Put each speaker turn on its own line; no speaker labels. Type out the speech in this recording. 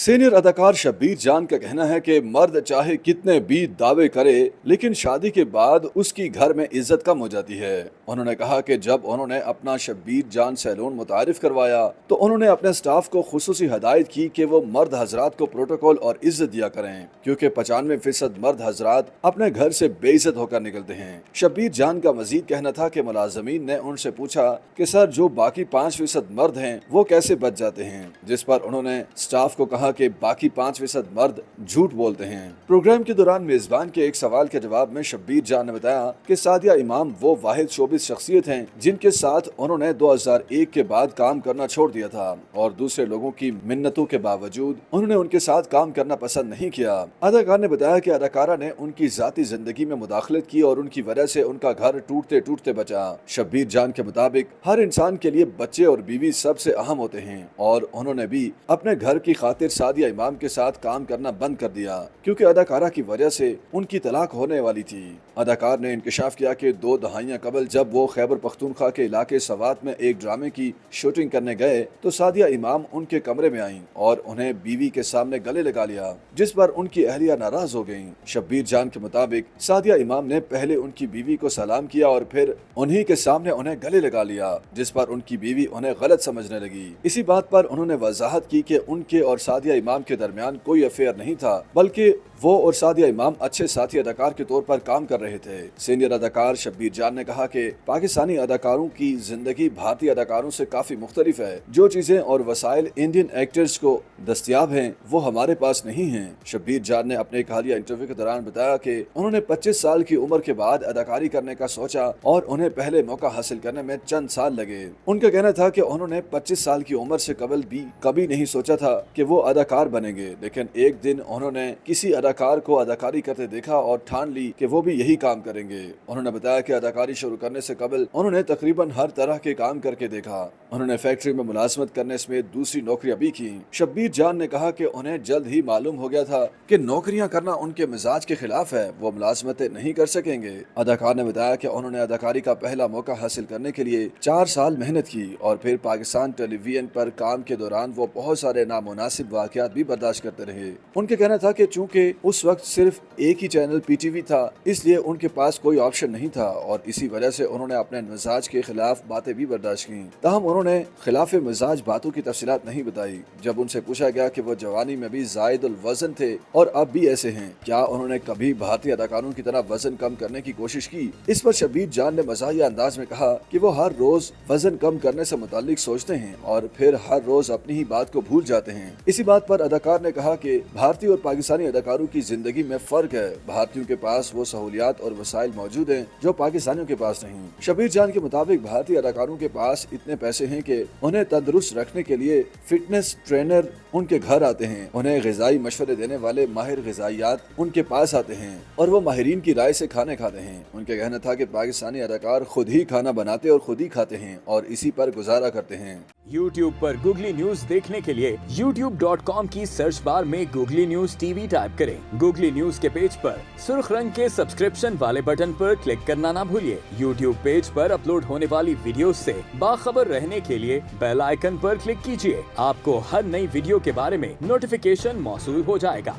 Senior अदाकार शब्बीर जान का कहना है कि मर्द चाहे कितने भी दावे करे लेकिन शादी के बाद उसकी घर में इज्जत कम हो जाती है। उन्होंने कहा कि जब उन्होंने अपना शब्बीर जान सैलून मुतारिफ करवाया तो उन्होंने अपने स्टाफ को खुसूसी हदायत की कि वो मर्द हजरात को प्रोटोकॉल और इज्जत दिया करें, क्योंकि 95% मर्द हजरात अपने घर से बेइज्जत होकर निकलते हैं। शब्बीर जान का मजीद कहना था कि मुलाजमीन ने उनसे पूछा कि सर जो बाकी 5% मर्द हैं वो कैसे बच जाते हैं, जिस पर उन्होंने स्टाफ को कहा कि बाकी 5% मर्द झूठ बोलते हैं। प्रोग्राम के दौरान मेजबान के एक सवाल के जवाब में शब्बीर जान ने बताया कि सादिया इमाम वो वाहिद शोबिस शख्सियत हैं जिनके साथ उन्होंने 2001 के बाद काम करना छोड़ दिया था और दूसरे लोगों की मिन्नतों के बावजूद उन्होंने उनके साथ काम करना पसंद नहीं किया। अदाकार ने बताया कि अदाकारा ने उनकी जाती जिंदगी में मुदाखलत की और उनकी वजह से उनका घर टूटते टूटते बचा। शब्बीर जान के मुताबिक हर इंसान के लिए बच्चे और बीवी सबसे अहम होते हैं और उन्होंने भी अपने घर की खातिर सादिया इमाम के साथ काम करना बंद कर दिया क्योंकि अदाकारा की वजह से उनकी तलाक होने वाली थी। अदाकार ने इंकशाफ किया कि 2 दहाइयां कबल जब वो खैबर पख्तूनख्वा के इलाके सवात में एक ड्रामे की शूटिंग करने गए तो सादिया इमाम उनके कमरे में आईं और उन्हें बीवी के सामने गले लगा लिया, जिस पर उनकी अहलिया नाराज हो गईं। शब्बीर जान के मुताबिक सादिया इमाम ने पहले उनकी बीवी को सलाम किया और फिर उन्हीं के सामने उन्हें गले लगा लिया, जिस पर उनकी बीवी उन्हें गलत समझने लगी। इसी बात पर उन्होंने वजाहत की कि उनके और सादिया इमाम के दरमियान कोई अफेयर नहीं था, बल्कि वो और सादिया इमाम अच्छे साथी अदाकार के तौर पर काम कर रहे थे। सीनियर अदाकार शब्बीर जान ने कहा कि पाकिस्तानी अदाकारों की जिंदगी भारतीय अदाकारों से काफी मुख्तलिफ है। जो चीजें और वसाइल इंडियन एक्टर्स को दस्तयाब हैं वो हमारे पास नहीं हैं। शब्बीर जान ने अपने एक हालिया इंटरव्यू के दौरान बताया कि उन्होंने 25 साल की उम्र के बाद अदाकारी करने का सोचा और उन्हें पहले मौका हासिल करने में चंद साल लगे। उनका कहना था कि उन्होंने 25 साल की उम्र से कबल भी कभी नहीं सोचा था कि वो अदाकार बनेंगे, लेकिन एक दिन उन्होंने किसी अदाकार को अदाकारी करते देखा और ठान ली कि वो भी यही काम करेंगे। उन्होंने बताया कि अदाकारी शुरू करने से कबल उन्होंने तकरीबन हर तरह के काम करके देखा। उन्होंने फैक्ट्री में मुलाजमत करने समेत दूसरी नौकरियां भी की। शब्बीर जान ने कहा कि उन्हें जल्द ही मालूम हो गया था कि नौकरियां करना उनके मिजाज के खिलाफ है, वो मुलाजमतें नहीं कर सकेंगे। अदाकार ने बताया कि उन्होंने अदाकारी का पहला मौका हासिल करने के लिए 4 साल मेहनत की और फिर पाकिस्तान टेलीविजन पर काम के दौरान वो बहुत सारे नामुनासिब वाकयात भी बर्दाश्त करते रहे। उनके कहना था कि चूंकि उस वक्त सिर्फ एक ही चैनल पीटीवी था, इसलिए उनके पास कोई ऑप्शन नहीं था और इसी वजह से उन्होंने अपने मिजाज के खिलाफ बातें भी बर्दाश्त की। ताहम उन्होंने खिलाफ मिजाज बातों की तफसीलात नहीं बताई। जब उनसे पूछा गया कि वो जवानी में भी जायदुल वजन थे और अब भी ऐसे हैं, क्या उन्होंने कभी भारतीय अदाकारों की तरह वजन कम करने की कोशिश की, इस पर शब्बीर जान ने मज़ाहिया अंदाज में कहा कि वो हर रोज वजन कम करने से मुताल्लिक सोचते हैं और फिर हर रोज अपनी ही बात को भूल जाते हैं। इसी बात पर अदाकार ने कहा कि भारतीय और पाकिस्तानी अदाकारों की जिंदगी में फर्क है। भारतीयों के पास वो सहूलियात और वसाइल मौजूद हैं जो पाकिस्तानियों के पास नहीं। शब्बीर जान के मुताबिक भारतीय अदाकारों के पास इतने पैसे हैं कि उन्हें तंदुरुस्त रखने के लिए फिटनेस ट्रेनर उनके घर आते हैं, उन्हें ग़िज़ाई मशवरे देने वाले माहिर ग़िज़ाइयात उनके पास आते हैं और वो माहिरीन की राय से खाने खाते हैं। उनका कहना था कि पाकिस्तानी अदाकार खुद ही खाना बनाते और खुद ही खाते हैं और इसी पर गुजारा करते हैं।
YouTube पर गूगली न्यूज देखने के लिए youtube.com की सर्च बार में गूगली न्यूज टीवी टाइप करें। गूगली न्यूज के पेज पर सुर्ख रंग के सब्सक्रिप्शन वाले बटन पर क्लिक करना ना भूलिए। YouTube पेज पर अपलोड होने वाली वीडियो से बाखबर रहने के लिए बेल आइकन पर क्लिक कीजिए। आपको हर नई वीडियो के बारे में नोटिफिकेशन मौसूल हो जाएगा।